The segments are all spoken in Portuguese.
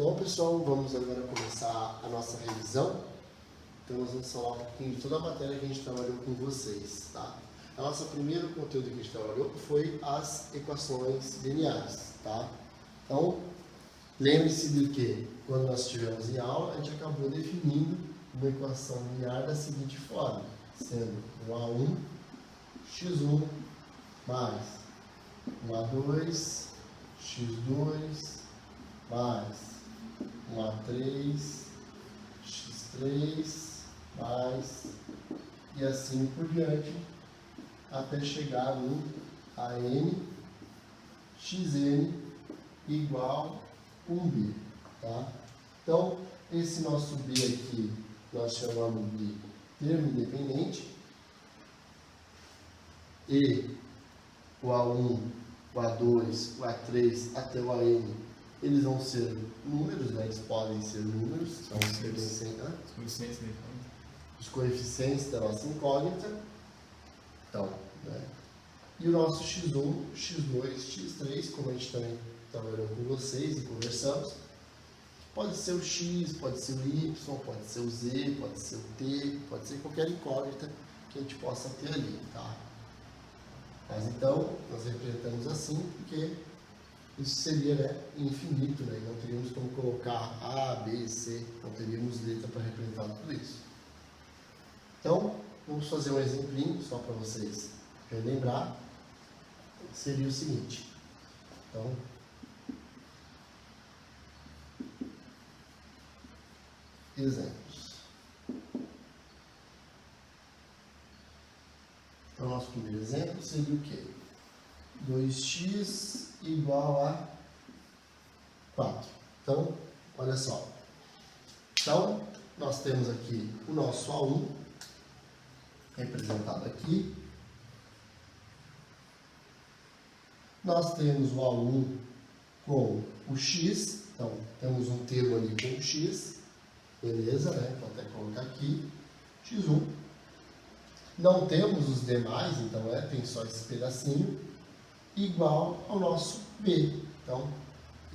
Então, pessoal, vamos agora começar a nossa revisão. Então, nós vamos falar um pouquinho de toda a matéria que a gente trabalhou com vocês, tá? O nosso primeiro conteúdo que a gente trabalhou foi as equações lineares, tá? Então, lembre-se de que, quando nós estivemos em aula, a gente acabou definindo uma equação linear da seguinte forma, sendo um A1, x1, mais um A2, x2, mais um A3, x3, mais, e assim por diante, até chegar no AN, xn igual 1b, tá? Então, esse nosso b aqui, nós chamamos de termo independente, e o A1, o A2, o A3 até o AN, eles vão ser números, né? Eles podem ser números, são os coeficientes da nossa incógnita. Então, né? E o nosso x1, x2, x3, como a gente também trabalhou com vocês e conversamos, pode ser o x, pode ser o y, pode ser o z, pode ser o t, pode ser qualquer incógnita que a gente possa ter ali, tá? Mas então, nós representamos assim porque isso seria, né, infinito, né? Não teríamos como colocar A, B, C, não teríamos letra para representar tudo isso. Então, vamos fazer um exemplinho só para vocês relembrar. Seria o seguinte. Então, exemplos. Então, nosso primeiro exemplo seria o quê? 2x igual a 4. Então, olha só. Então, nós temos aqui o nosso A1, representado aqui. Nós temos o A1 com o x, então, temos um termo ali com o x, beleza, né? Vou até colocar aqui, x1. Não temos os demais, então, tem só esse pedacinho, igual ao nosso b. Então,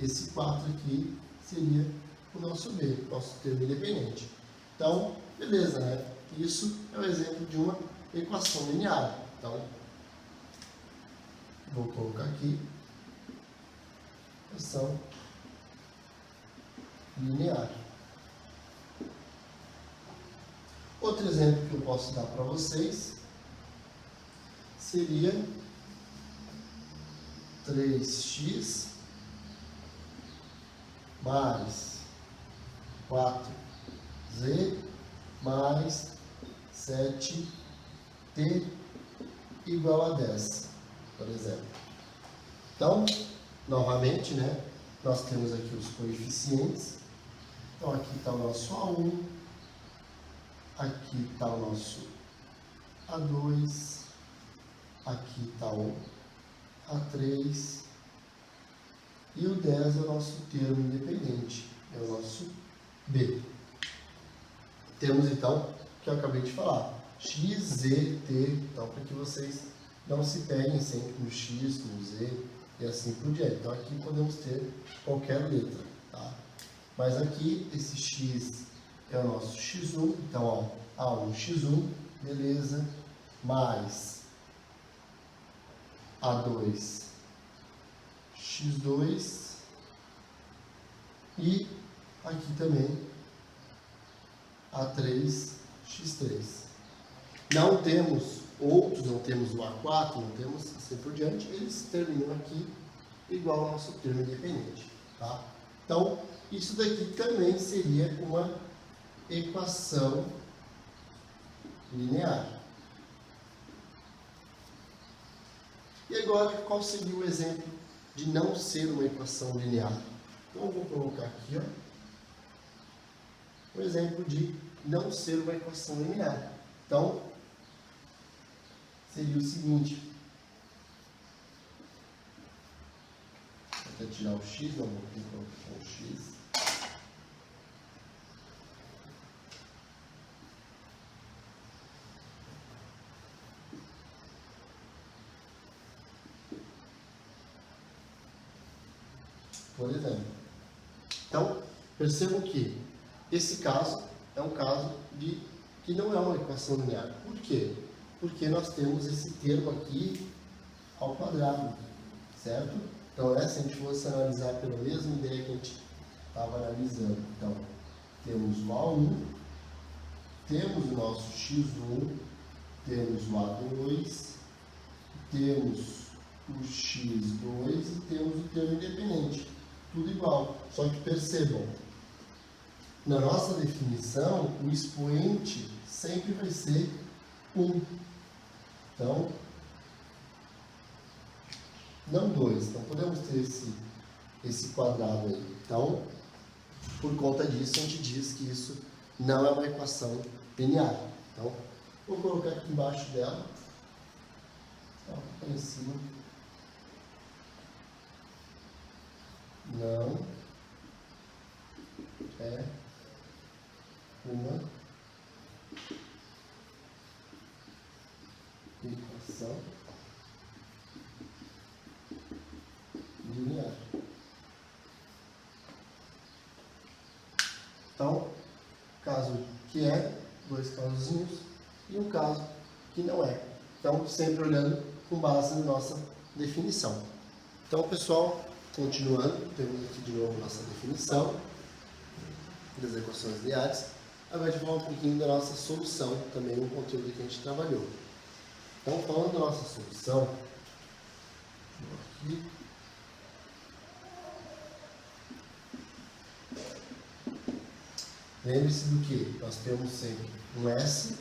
esse 4 aqui seria o nosso b, nosso termo independente. Então, beleza, né? Isso é o exemplo de uma equação linear. Então, vou colocar aqui, equação linear. Outro exemplo que eu posso dar para vocês seria 3x mais 4z mais 7t igual a 10, por exemplo. Então, novamente, né, nós temos aqui os coeficientes. Então, aqui está o nosso A1, aqui está o nosso A2, aqui está o A3, e o 10 é o nosso termo independente, é o nosso B. Temos então, o que eu acabei de falar, x, z, t, então para que vocês não se peguem sempre no x, no z e assim por diante. Então aqui podemos ter qualquer letra, tá? Mas aqui esse x é o nosso x1, então ó, A1 x1, beleza, mais A2 x2 e aqui também A3 x3. Não temos outros, não temos o A4, não temos assim por diante, eles terminam aqui igual ao nosso termo independente, tá? Então, isso daqui também seria uma equação linear. E agora, qual seria o exemplo de não ser uma equação linear? Então, eu vou colocar aqui, ó, um exemplo de não ser uma equação linear. Então, seria o seguinte. Vou até tirar o x, não vou colocar o x. Por exemplo. Então, Percebam que esse caso é um caso que não é uma equação linear. Por quê? Porque nós temos esse termo aqui ao quadrado, certo? Então, se a gente fosse analisar pela mesma ideia que a gente estava analisando, então, temos o A1, temos o nosso X1, temos o A2, temos o X2 e temos o termo independente. Tudo igual, só que percebam, na nossa definição, o expoente sempre vai ser 1. Então, não 2. Então, podemos ter esse quadrado aí. Então, por conta disso, a gente diz que isso não é uma equação linear. Então, vou colocar aqui embaixo dela. Então, aqui em cima. Não é uma equação linear. Então, caso que é, 2 casozinhos, e um caso que não é. Então, sempre olhando com base na nossa definição. Então, pessoal, continuando, temos aqui de novo nossa definição das equações lineares. Agora a gente vai falar um pouquinho da nossa solução, também um conteúdo que a gente trabalhou. Então, falando da nossa solução, aqui, lembre-se do que? Nós temos sempre um S,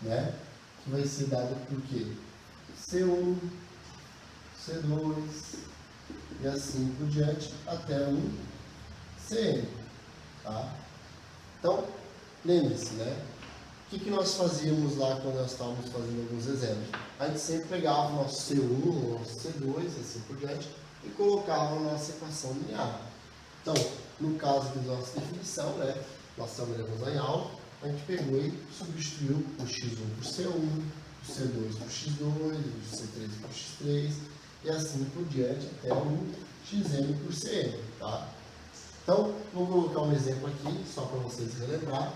né, que vai ser dado por quê? C1, C2 e assim por diante até um Cn. Tá? Então, lembre-se, né? O que nós fazíamos lá quando nós estávamos fazendo alguns exemplos? A gente sempre pegava o nosso C1, o nosso C2 e assim por diante e colocava na nossa equação linear. Então, no caso da nossa definição, né? Nós trabalhamos em aula, a gente pegou e substituiu o x1 por C1, o C2 por x2, o C3 por x3 e assim por diante até o xn por cn, tá? Então, vou colocar um exemplo aqui, só para vocês relembrar.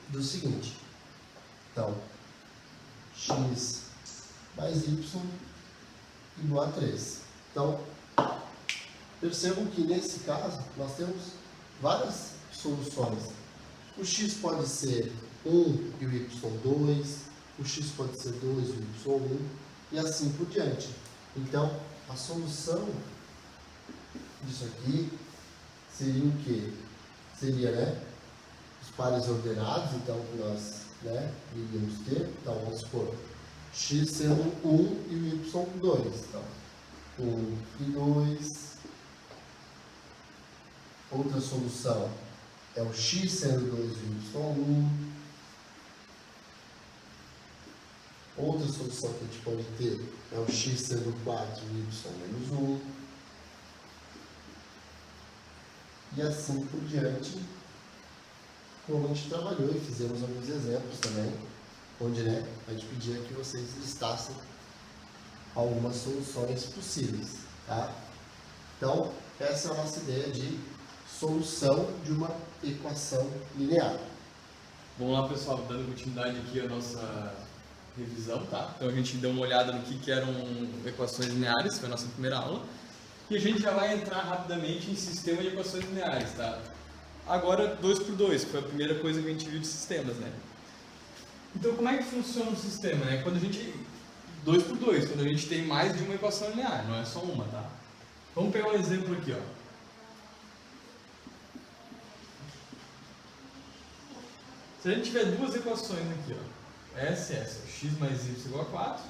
Do seguinte, então, x mais y igual a 3. Então, percebam que nesse caso, nós temos várias soluções. O x pode ser 1 e o y 2, o x pode ser 2 e o y 1, e assim por diante. Então, a solução disso aqui seria o quê? Seria, né, os pares ordenados, então, que nós, né, iríamos ter. Então, vamos supor, x sendo 1 e o y 2. Então, 1 e 2. Outra solução é o x sendo 2 e o y 1. Outra solução que a gente pode ter é o x sendo 4 e y menos 1. E assim por diante, como a gente trabalhou e fizemos alguns exemplos também, onde, né, a gente pedia que vocês listassem algumas soluções possíveis, tá? Então, essa é a nossa ideia de solução de uma equação linear. Vamos lá, pessoal, dando continuidade aqui à nossa revisão, tá? Então a gente deu uma olhada no que eram equações lineares, foi a nossa primeira aula, e a gente já vai entrar rapidamente em sistema de equações lineares, tá? Agora 2 por 2, que foi a primeira coisa que a gente viu de sistemas, né? Então como é que funciona o sistema, né? Quando a gente 2 por 2, quando a gente tem mais de uma equação linear, não é só uma, tá? Vamos pegar um exemplo aqui, ó. Se a gente tiver duas equações aqui, ó, essa, x mais y igual a 4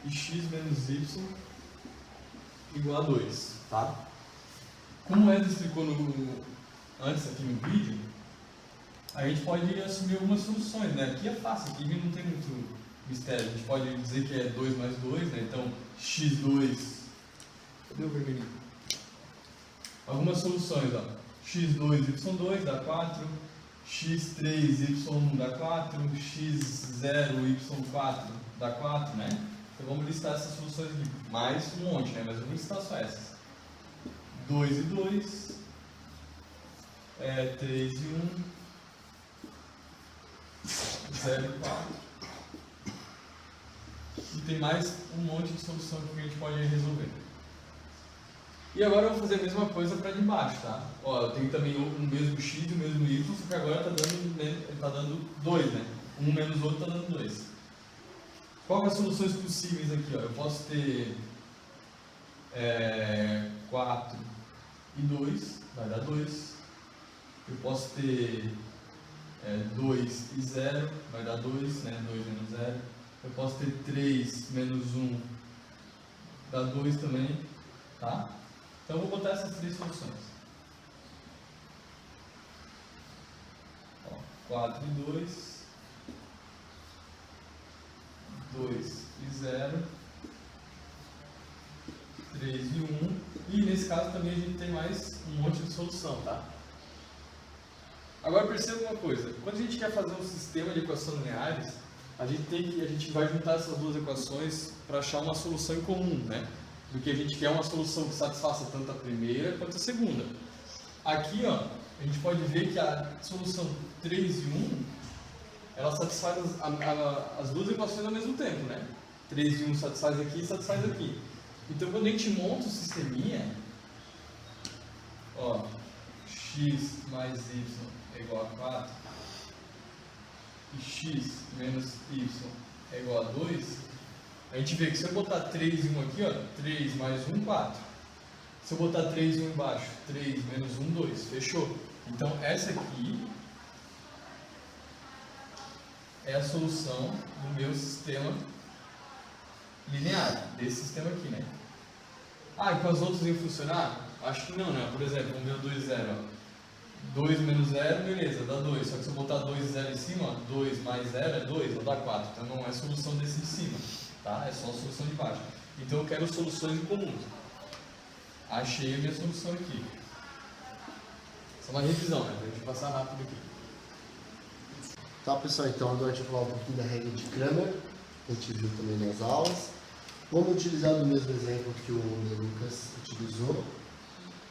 e x menos y igual a 2, tá? Como o Ed explicou antes aqui no vídeo, a gente pode assumir algumas soluções, né? Aqui é fácil, aqui não tem muito mistério. A gente pode dizer que é 2 mais 2, né? Então, x2... Cadê o vermelhinho? Algumas soluções, ó. x2, y2 dá 4, x3, y1 dá 4, x0, y4 dá 4, né? Então vamos listar essas soluções aqui, mais um monte, né? Mas eu vou listar só essas. 2 e 2, 3 e 1, 0 e 4. E tem mais um monte de solução que a gente pode resolver. E agora eu vou fazer a mesma coisa para de baixo, tá? Ó, eu tenho também o mesmo x e o mesmo y, só que agora está dando 2, né? Um menos o outro está dando 2. Qual que é as soluções possíveis aqui? Ó? Eu posso ter 4 e 2, vai dar 2. Eu posso ter 2 e 0, vai dar 2, né? 2 menos 0. Eu posso ter 3 menos 1, dá 2 também, tá? Então eu vou botar essas três soluções. Ó, 4 e 2, 2 e 0, 3 e 1, e nesse caso também a gente tem mais um monte de solução, tá? Agora perceba uma coisa, quando a gente quer fazer um sistema de equações lineares, a gente vai juntar essas duas equações para achar uma solução em comum, né? Porque a gente quer uma solução que satisfaça tanto a primeira quanto a segunda. Aqui, ó, a gente pode ver que a solução 3 e 1, ela satisfaz as duas equações ao mesmo tempo, né? 3 e 1 satisfaz aqui e satisfaz aqui. Então, quando a gente monta o sisteminha, ó, x mais y é igual a 4, e x menos y é igual a 2, a gente vê que se eu botar 3 e 1 aqui, ó, 3 mais 1, 4. Se eu botar 3 e 1 embaixo, 3 menos 1, 2. Fechou? Então, essa aqui é a solução do meu sistema linear, desse sistema aqui, né? Ah, e com as outras iam funcionar? Acho que não, né? Por exemplo, vamos ver o 2 e 0, ó. 2 menos 0, beleza, dá 2. Só que se eu botar 2 e 0 em cima, ó, 2 mais 0 é 2, não dá 4. Então não é solução desse de cima, tá? É só a solução de baixo. Então eu quero soluções em comum. Achei a minha solução aqui. Só uma revisão, né? Pra gente passar rápido aqui. Tá, pessoal, então agora a gente vai falar um pouquinho da regra de Cramer, que a gente viu também nas aulas. Vamos utilizar o mesmo exemplo que o Lucas utilizou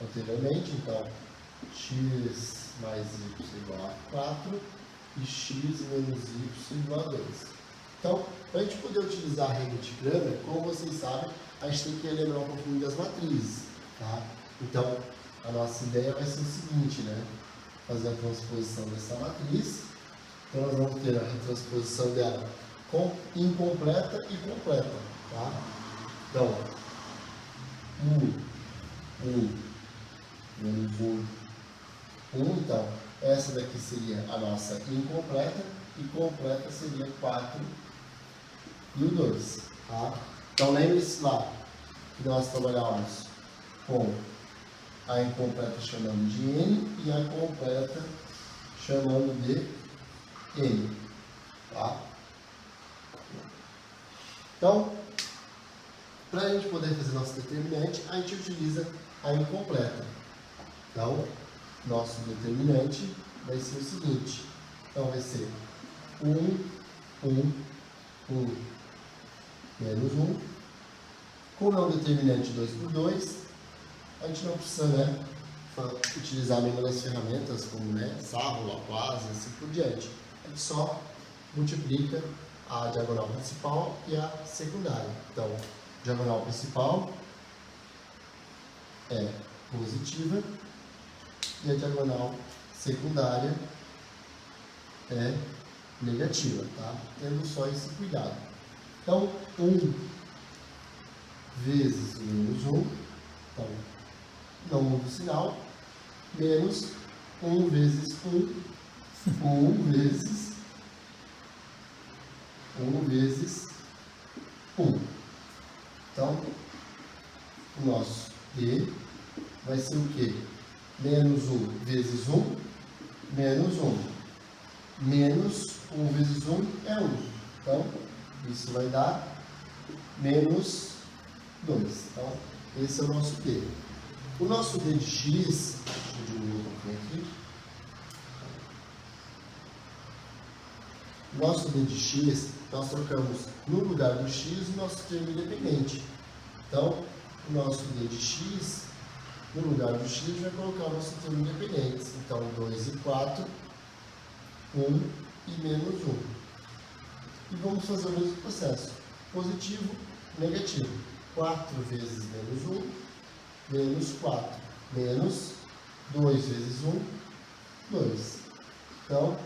anteriormente. Então, x mais y igual a 4 e x menos y igual a 2. Então, para a gente poder utilizar a regra de Cramer, como vocês sabem, a gente tem que lembrar um pouquinho das matrizes, tá? Então, a nossa ideia vai ser o seguinte, né? Fazer a transposição dessa matriz. Então, nós vamos ter a retransposição dela incompleta e completa, tá? Então, 1 menos 1, então, essa daqui seria a nossa incompleta, e completa seria 4 e o 2, tá? Então, lembre-se lá que nós trabalhamos com a incompleta chamando de n e a completa chamando de n, tá? Então, para a gente poder fazer nosso determinante, a gente utiliza a incompleta. Então, nosso determinante vai ser o seguinte. Então, vai ser 1, 1, 1, menos 1. Como é um determinante 2 por 2, a gente não precisa, né, utilizar nenhuma das ferramentas como, né, Sarro, Laplace e assim por diante. A gente só multiplica a diagonal principal e a secundária. Então, diagonal principal é positiva e a diagonal secundária é negativa, tá? Tendo só esse cuidado. Então, 1 vezes menos 1, então, não muda o sinal, menos 1 vezes 1, 1 vezes 1. Então, o nosso D vai ser o quê? Menos 1 vezes 1, menos 1. Menos 1 vezes 1 é 1. Então, isso vai dar menos 2. Então, esse é o nosso D. O nosso D de x, deixa eu diminuir um pouquinho aqui. nosso d de x, nós trocamos no lugar do x o nosso termo independente. Então, o nosso d de x, no lugar do x, vai colocar o nosso termo independente. Então, 2 e 4, 1 e menos 1. E vamos fazer o mesmo processo. Positivo, negativo. 4 vezes menos 1, menos 4. Menos 2 vezes 1, 2. Então,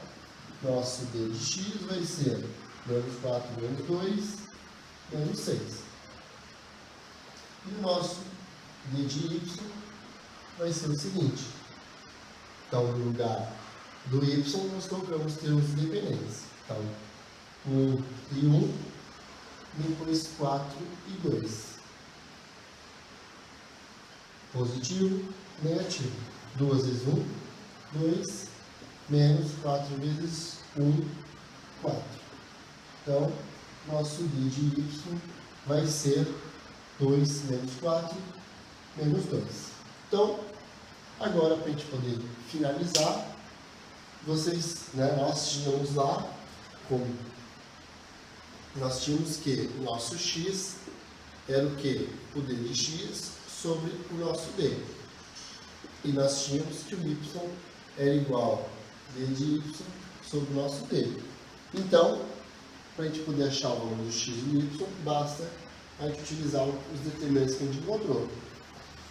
nosso d de x vai ser menos 4 menos 2, menos 6. E o nosso d de y vai ser o seguinte. Então, no lugar do y, nós colocamos termos independentes. Então, 1 e 1, depois 4 e 2. Positivo, negativo. 2 vezes 1, 2, menos 4 vezes 1, 4. Então, nosso d de y vai ser 2 menos 4, menos 2. Então, agora, para a gente poder finalizar, nós tínhamos lá, como nós tínhamos que o nosso x era o que? O d de x sobre o nosso d. E nós tínhamos que o y era igual a d de y sobre o nosso d. Então, para a gente poder achar o valor do x e do y, basta a gente utilizar os determinantes que a gente encontrou.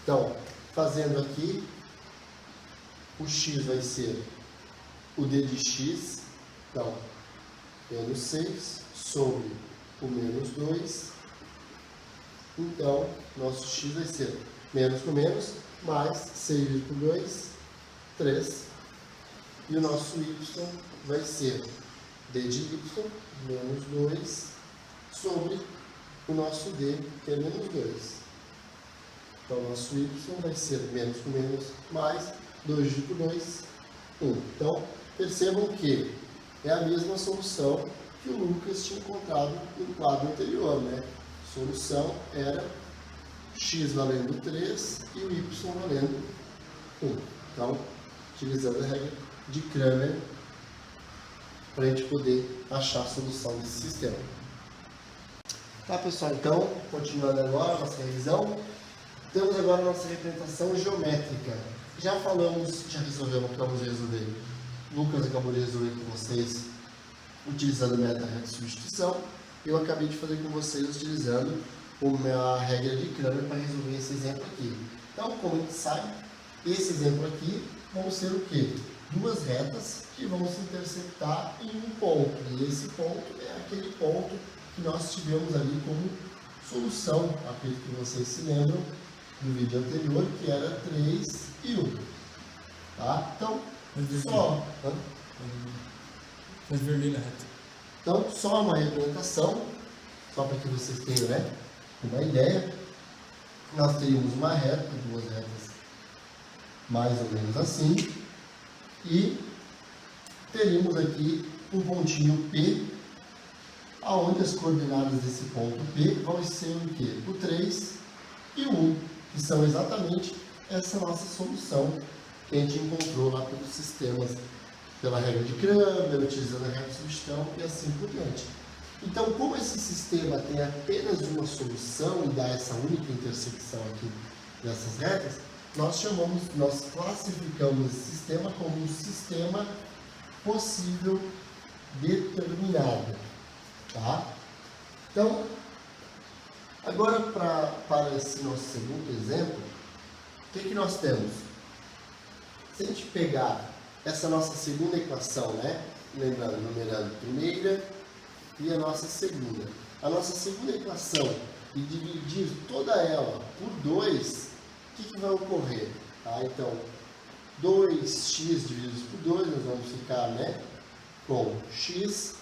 Então, fazendo aqui, o x vai ser o d de x, então, menos 6 sobre o menos 2. Então, nosso x vai ser menos com menos, mais 6 por 2, 3. E o nosso y vai ser d de y, menos 2, sobre o nosso d, que é menos 2. Então, nosso y vai ser menos com menos, mais 2 por 2, 1. Então, percebam que é a mesma solução que o Lucas tinha encontrado no quadro anterior, né? A solução era x valendo 3 e o y valendo 1. Então, utilizando a regra de Cramer para a gente poder achar a solução desse sistema. Tá, pessoal? Então, continuando agora a nossa revisão, temos agora a nossa representação geométrica. Já resolvemos o que vamos resolver. Lucas acabou de resolver com vocês utilizando o método da reta de substituição. Eu acabei de fazer com vocês utilizando a regra de Cramer para resolver esse exemplo aqui. Então, como a gente sabe, esse exemplo aqui vão ser o quê? Duas retas que vão se intersectar em um ponto. E esse ponto é aquele ponto que nós tivemos ali como solução, aquele que vocês se lembram do vídeo anterior, que era 3 e 1. Tá? Então, Faz vermelho a reta. Então, só uma representação, só para que vocês tenham, né, uma ideia. Nós teríamos uma reta, duas retas mais ou menos assim, e teríamos aqui um pontinho P, aonde as coordenadas desse ponto P vão ser o quê? O 3 e o 1, que são exatamente essa nossa solução que a gente encontrou lá pelos sistemas, pela regra de Cramer, utilizando a regra de substituição e assim por diante. Então, como esse sistema tem apenas uma solução e dá essa única intersecção aqui dessas retas, nós classificamos esse sistema como um sistema possível determinado. Tá? Então, agora para esse nosso segundo exemplo, o que nós temos? Se a gente pegar essa nossa segunda equação, né? Lembrando, numerando a primeira e a nossa segunda. A nossa segunda equação e dividir toda ela por 2, o que vai ocorrer? Tá? Então, 2x divididos por 2, nós vamos ficar, né, com x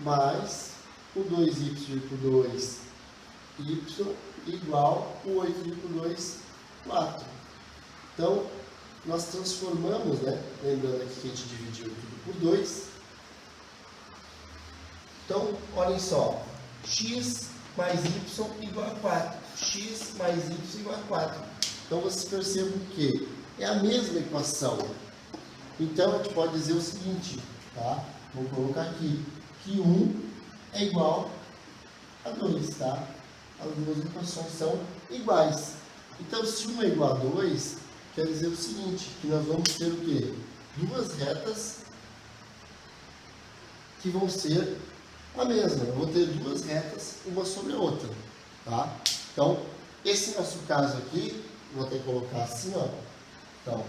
mais o 2y dividido por 2, y igual o 8 dividido por 2, 4. Então, nós transformamos, né, lembrando aqui que a gente dividiu tudo por 2. Então, olhem só, x mais y igual a 4. X mais y igual a 4. Então, vocês percebam que é a mesma equação. Então, a gente pode dizer o seguinte, tá? vou colocar aqui que 1 é igual a 2, tá? As duas equações são iguais. Então, se 1 é igual a 2, quer dizer o seguinte, que nós vamos ter o quê? Duas retas que vão ser a mesma. Eu vou ter duas retas, uma sobre a outra, tá? Então, esse nosso caso aqui, vou até colocar assim, ó. Então,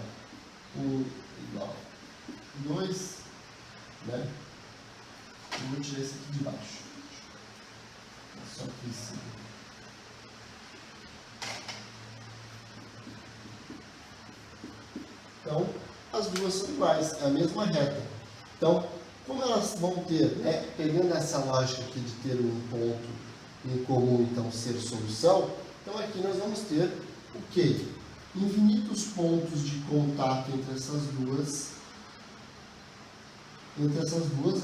1 igual a 2, né? Eu vou tirar esse aqui de baixo. Só aqui em cima. Então, as duas são iguais, é a mesma reta. Então, como elas vão ter, né, pegando essa lógica aqui de ter um ponto em comum, então ser solução, então aqui nós vamos ter o quê? Infinitos pontos de contato entre essas duas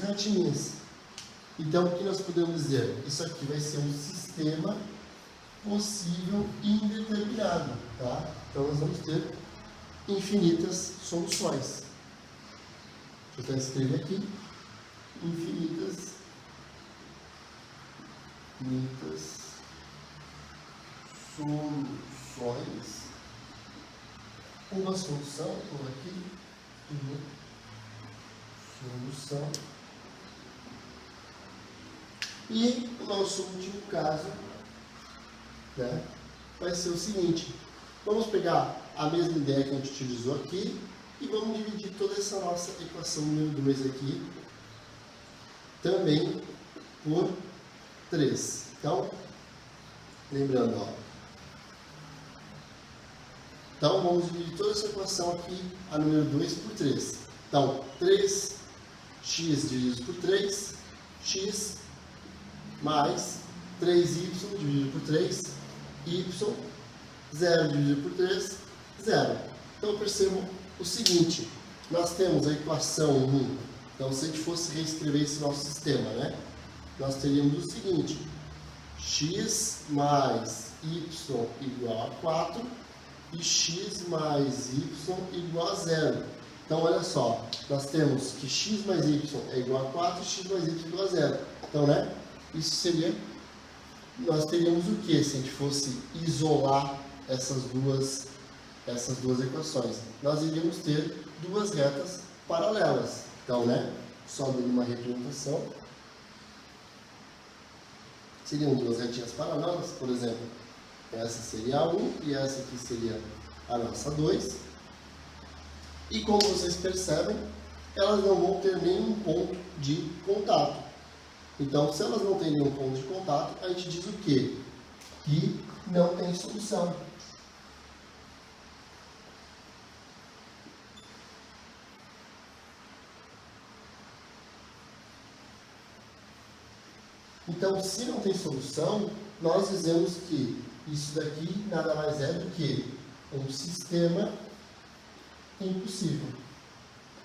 retinhas. Então, o que nós podemos dizer? Isso aqui vai ser um sistema possível indeterminado, tá? Então, nós vamos ter infinitas soluções. Deixa eu até escrever aqui. Infinitas soluções. Uma solução, por aqui. Solução. E o nosso último caso, né, vai ser o seguinte. Vamos pegar a mesma ideia que a gente utilizou aqui e vamos dividir toda essa nossa equação número 2 aqui também por 3. Então, lembrando, ó. Então, vamos dividir toda essa equação aqui, a número 2 por 3. Então, 3x dividido por 3, x mais 3y dividido por 3, y, 0 dividido por 3, 0. Então, eu percebo o seguinte, nós temos a equação 1, então se a gente fosse reescrever esse nosso sistema, né? Nós teríamos o seguinte, x mais y igual a 4 e x mais y igual a 0. Então, olha só, nós temos que x mais y é igual a 4 e x mais y é igual a 0. Então, né? Isso seria, nós teríamos o que se a gente fosse isolar essas duas equações? Nós iríamos ter duas retas paralelas. Então, né? Só dando uma representação. Seriam duas retinhas paralelas, por exemplo. Essa seria a 1 e essa aqui seria a nossa 2. E como vocês percebem, elas não vão ter nenhum ponto de contato. Então, se elas não têm nenhum ponto de contato, a gente diz o quê? Que não tem solução. Então, se não tem solução, nós dizemos que isso daqui nada mais é do que um sistema impossível.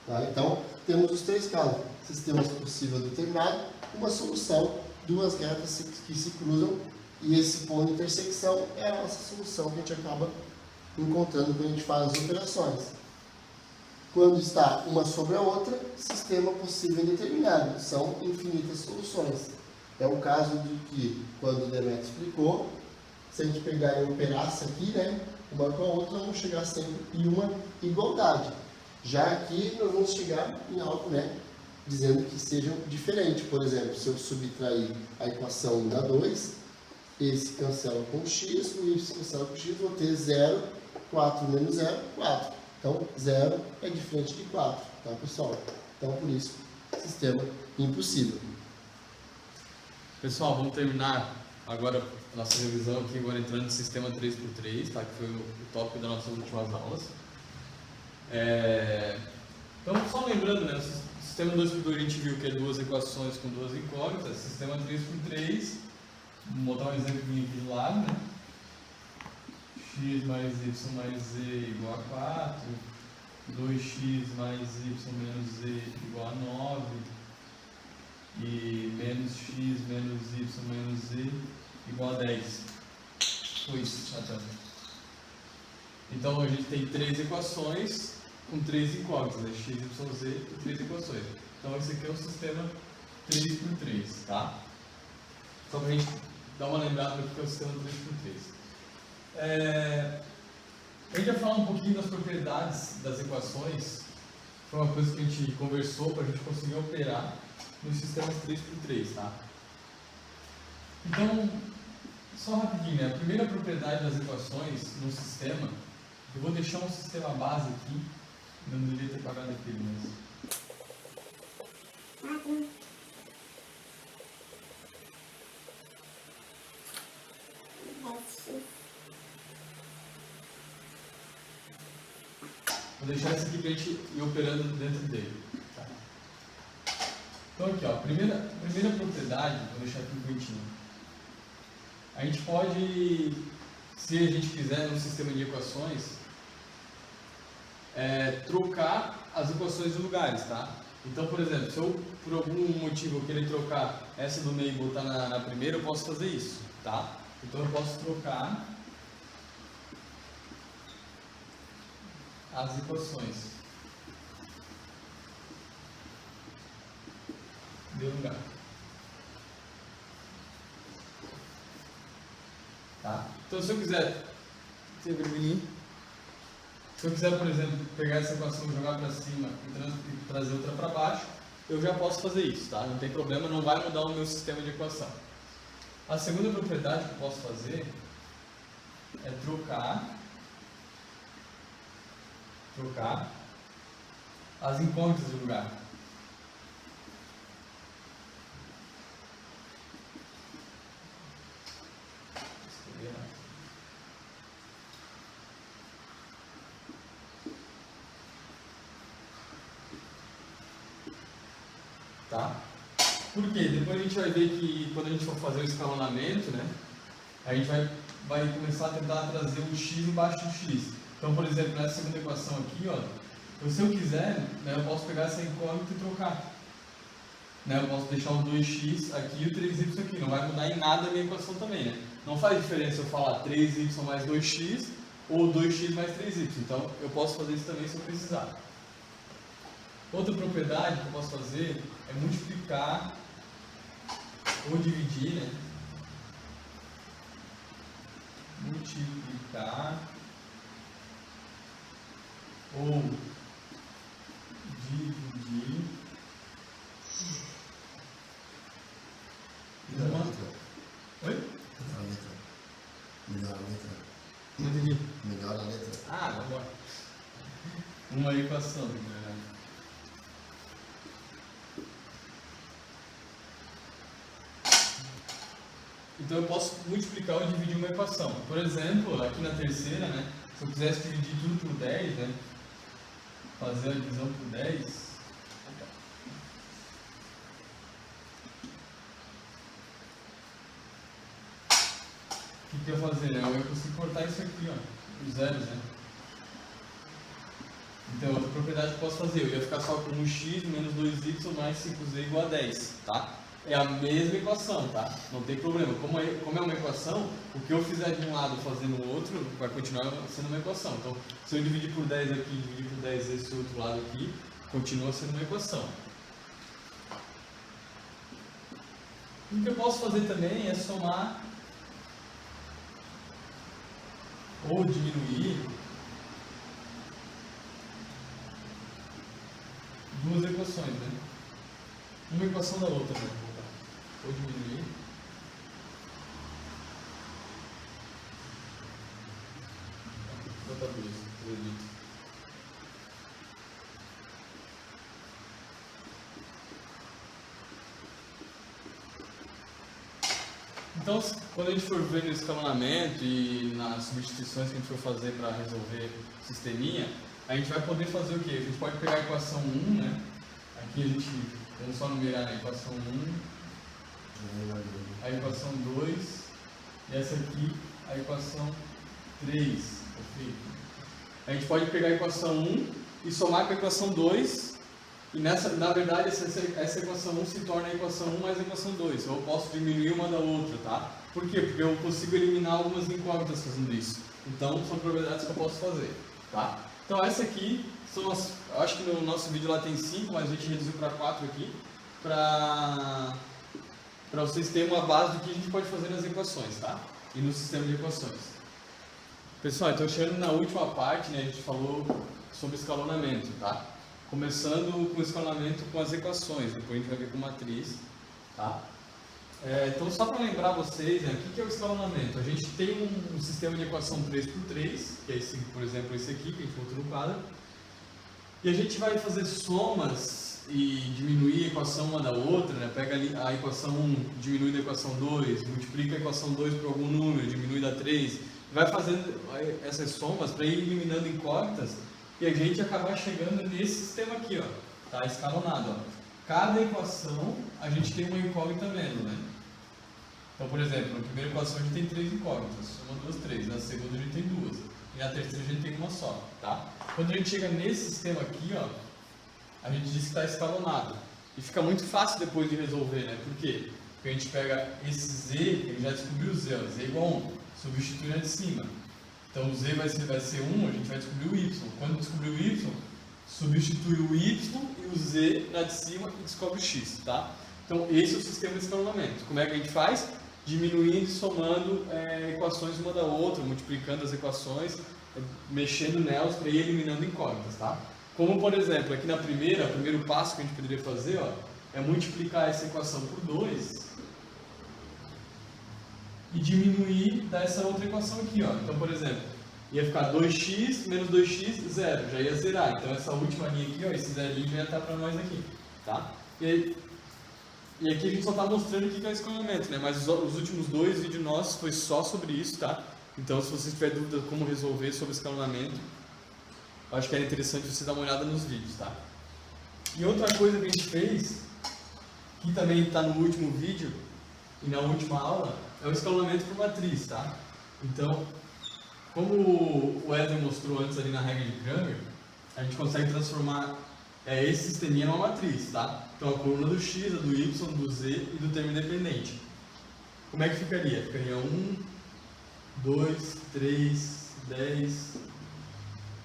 Tá? Então, temos os três casos. Sistema possível determinado, uma solução, duas retas que se cruzam, e esse ponto de intersecção é a nossa solução que a gente acaba encontrando quando a gente faz as operações. Quando está uma sobre a outra, sistema possível indeterminado, são infinitas soluções. É o caso de que, quando o Demetrio explicou, se a gente pegar e operasse aqui, né, uma com a outra, vamos chegar sempre em uma igualdade. Já aqui, nós vamos chegar em algo, né, dizendo que sejam diferentes. Por exemplo, se eu subtrair a equação 1 da 2, esse cancela com x, o y cancela com x, vou ter 0, 4 menos 0, 4. Então, 0 é diferente de 4, tá, pessoal? Então, por isso, sistema impossível. Pessoal, vamos terminar agora a nossa revisão aqui, agora entrando no sistema 3x3, tá? Que foi o tópico das nossas últimas aulas. Então, só lembrando, né? O sistema 2x2 a gente viu que é duas equações com duas incógnitas. Sistema 3x3, vou botar um exemplo aqui do lado, né? X mais y mais z igual a 4, 2x mais y menos z igual a 9, e menos x menos y menos z igual a 10. Foi isso, Natan. Então a gente tem três equações com três incógnitas, né? X, y, z e três equações. Então esse aqui é o sistema 3×3, tá? Só pra gente dar uma lembrada do que é o sistema 3×3. A gente vai falar um pouquinho das propriedades das equações. Foi uma coisa que a gente conversou para a gente conseguir operar nos sistemas 3×3, tá? Então, só rapidinho, né? A primeira propriedade das equações no sistema, eu vou deixar um sistema base aqui, não deveria ter pagado aquele mesmo. Vou deixar esse aqui para a gente ir operando dentro dele. Tá? Então aqui, ó, primeira propriedade, vou deixar aqui bonitinho. A gente pode, se a gente quiser, no sistema de equações, trocar as equações de lugares, tá? Então, por exemplo, se eu por algum motivo eu querer trocar essa do meio e botar na primeira, eu posso fazer isso, tá? Então eu posso trocar as equações de lugar. Tá? Então se eu quiser por exemplo, pegar essa equação e jogar para cima e trazer outra para baixo, eu já posso fazer isso, tá? Não tem problema, não vai mudar o meu sistema de equação. A segunda propriedade que eu posso fazer é trocar as incógnitas de lugar. Tá? Por quê? Depois a gente vai ver que quando a gente for fazer o escalonamento, né, a gente vai começar a tentar trazer um x embaixo do x. Então, por exemplo, nessa segunda equação aqui, ó, se eu quiser, né, eu posso pegar essa incógnita e trocar. Né, eu posso deixar o 2x aqui e o 3y aqui. Não vai mudar em nada a minha equação também, né? Não faz diferença eu falar 3y mais 2x ou 2x mais 3y. Então, eu posso fazer isso também se eu precisar. Outra propriedade que eu posso fazer é multiplicar ou dividir, né? Multiplicar ou dividir uma... Oi? Melhor a letra. Não entendi. Melhor a letra. Ah, vamos lá. Uma equação, na verdade. Então eu posso multiplicar ou dividir uma equação. Por exemplo, aqui na terceira, né, se eu quisesse dividir tudo por 10, né, fazer a divisão por 10, o que eu ia fazer? Eu ia conseguir cortar isso aqui, ó, os zeros, né? Então, outra propriedade que eu posso fazer, eu ia ficar só com 1x menos 2y mais 5z igual a 10, tá? É a mesma equação, tá? Não tem problema. Como é uma equação, o que eu fizer de um lado fazer no outro, vai continuar sendo uma equação. Então, se eu dividir por 10 aqui e dividir por 10 esse outro lado aqui, continua sendo uma equação. O que eu posso fazer também é somar ou diminuir duas equações, né? Uma equação da outra, né? Ou diminuir. Outra vez, acredito. Então, quando a gente for ver no escalonamento e nas substituições que a gente for fazer para resolver o sisteminha, a gente vai poder fazer o quê? A gente pode pegar a equação 1, né? Aqui a gente, vamos só numerar a equação 1, a equação 2 e essa aqui, a equação 3. Perfeito. A gente pode pegar a equação 1 e somar com a equação 2 e na verdade essa equação 1 se torna a equação 1 mais a equação 2. Eu posso diminuir uma da outra, tá? Por quê? Porque eu consigo eliminar algumas incógnitas fazendo isso. Então, são propriedades que eu posso fazer, tá? Então, essa aqui Eu acho que no nosso vídeo lá tem 5, mas a gente reduziu para 4 aqui, para vocês terem uma base do que a gente pode fazer nas equações, tá? E no sistema de equações. Pessoal, então chegando na última parte, né, a gente falou sobre escalonamento, tá? Começando com o escalonamento com as equações, depois a gente vai ver com matriz, tá? Então só para lembrar vocês, né, o que é o escalonamento? A gente tem um sistema de equação 3x3, que é esse, por exemplo, esse aqui que a gente botou no quadro, e a gente vai fazer somas e diminuir a equação uma da outra, né? Pega a equação 1, diminui da equação 2, multiplica a equação 2 por algum número, diminui da 3, vai fazendo essas somas para ir eliminando incógnitas e a gente acabar chegando nesse sistema aqui, ó, tá escalonado, ó. Cada equação a gente tem uma incógnita menos, né? Então, por exemplo, na primeira equação a gente tem 3 incógnitas, 1, 2, 3, na segunda a gente tem 2 e na terceira a gente tem uma só, tá? Quando a gente chega nesse sistema aqui, ó, a gente diz que está escalonado e fica muito fácil depois de resolver, né? Por quê? Porque a gente pega esse z, que ele já descobriu o z, ó, z igual a 1, substitui na de cima. Então o z vai ser 1, a gente vai descobrir o y. Quando descobrir o y, substitui o y e o z na de cima e descobre o x, tá? Então esse é o sistema de escalonamento. Como é que a gente faz? Diminuindo e somando equações uma da outra, multiplicando as equações, mexendo nelas para ir eliminando incógnitas, tá? Como por exemplo, aqui o primeiro passo que a gente poderia fazer, ó, é multiplicar essa equação por 2 e diminuir dessa outra equação aqui, ó. Então, por exemplo, ia ficar 2x menos 2x, 0, já ia zerar. Então, essa última linha aqui, ó, esse zerinho já ia estar para nós aqui, tá? E aqui a gente só está mostrando o que é o escalonamento, né? Mas os últimos 2 vídeos nossos foi só sobre isso, tá? Então, se você tiver dúvida como resolver sobre escalonamento, eu acho que era interessante você dar uma olhada nos vídeos, tá? E outra coisa que a gente fez, que também está no último vídeo e na última aula, é o escalonamento por matriz, tá? Então, como o Edwin mostrou antes ali na regra de Cramer, a gente consegue transformar esse sisteminha numa matriz, tá? Então, a coluna do x, a do y, do z e do termo independente. Como é que ficaria? Ficaria 1, 2, 3, 10,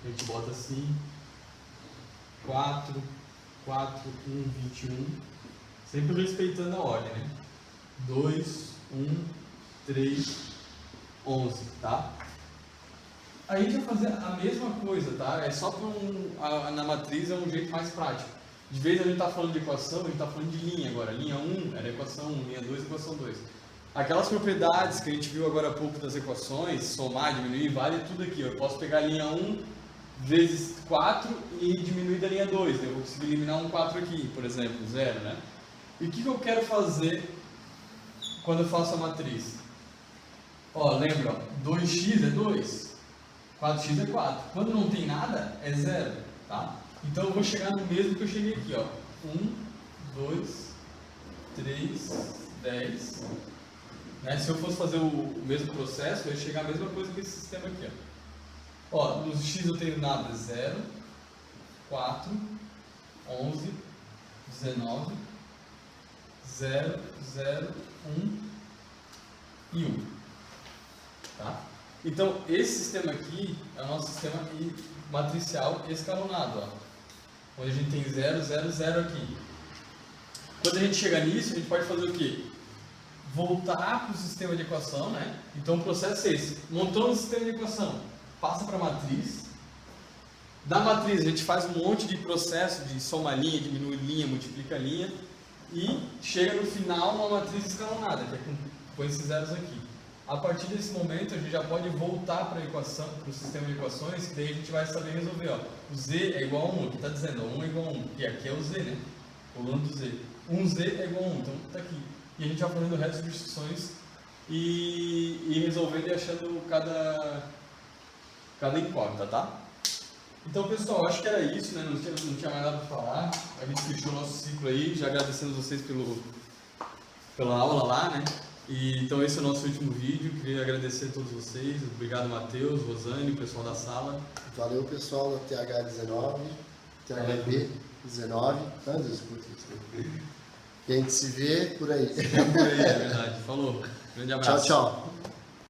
a gente bota assim, 4, 1, 21, sempre respeitando a ordem, né? 2, 1, 3, 11, tá? A gente vai fazer a mesma coisa, tá? É só que na matriz é um jeito mais prático. De vez a gente está falando de equação, a gente está falando de linha agora. Linha 1 era equação 1, linha 2 equação 2. Aquelas propriedades que a gente viu agora há pouco das equações, somar, diminuir, vale tudo aqui. Eu posso pegar a linha 1 vezes 4 e diminuir da linha 2. Eu vou conseguir eliminar um 4 aqui, por exemplo, 0, né? E o que eu quero fazer quando eu faço a matriz? Ó, lembra, ó, 2x é 2, 4x é 4. Quando não tem nada, é 0, tá? Então eu vou chegar no mesmo que eu cheguei aqui, ó. 1, 2, 3, 10. Né? Se eu fosse fazer o mesmo processo, eu ia chegar a mesma coisa que esse sistema aqui, ó. Ó, no x eu tenho nada, 0, 4, 11, 19, 0, 0, 1 e 1. Tá? Então, esse sistema aqui é o nosso sistema matricial escalonado, ó, onde a gente tem 0, 0, 0 aqui. Quando a gente chega nisso, a gente pode fazer o quê? Voltar para o sistema de equação, né? Então, o processo é esse. Montou um sistema de equação, passa para a matriz. Da matriz, a gente faz um monte de processo de soma linha, diminui linha, multiplica linha e chega no final uma matriz escalonada, que é com esses zeros aqui. A partir desse momento, a gente já pode voltar para a equação, para o sistema de equações, que daí a gente vai saber resolver. Ó. O z é igual a 1, aqui está dizendo, ó, 1 é igual a 1, e aqui é o z, né? Coluna do z. 1z é igual a 1, então está aqui. E a gente vai fazendo o resto das substituições e resolvendo e achando cada incógnita, tá? Então, pessoal, acho que era isso, né? Não tinha mais nada para falar. A gente fechou o nosso ciclo aí, já agradecendo vocês pela aula lá, né? Então esse é o nosso último vídeo, queria agradecer a todos vocês, obrigado Matheus, Rosane, o pessoal da sala. Valeu pessoal da TH19, THB19, tantos escutas. E a gente se vê por aí. Se vê por aí, é verdade. Falou, grande abraço. Tchau, tchau.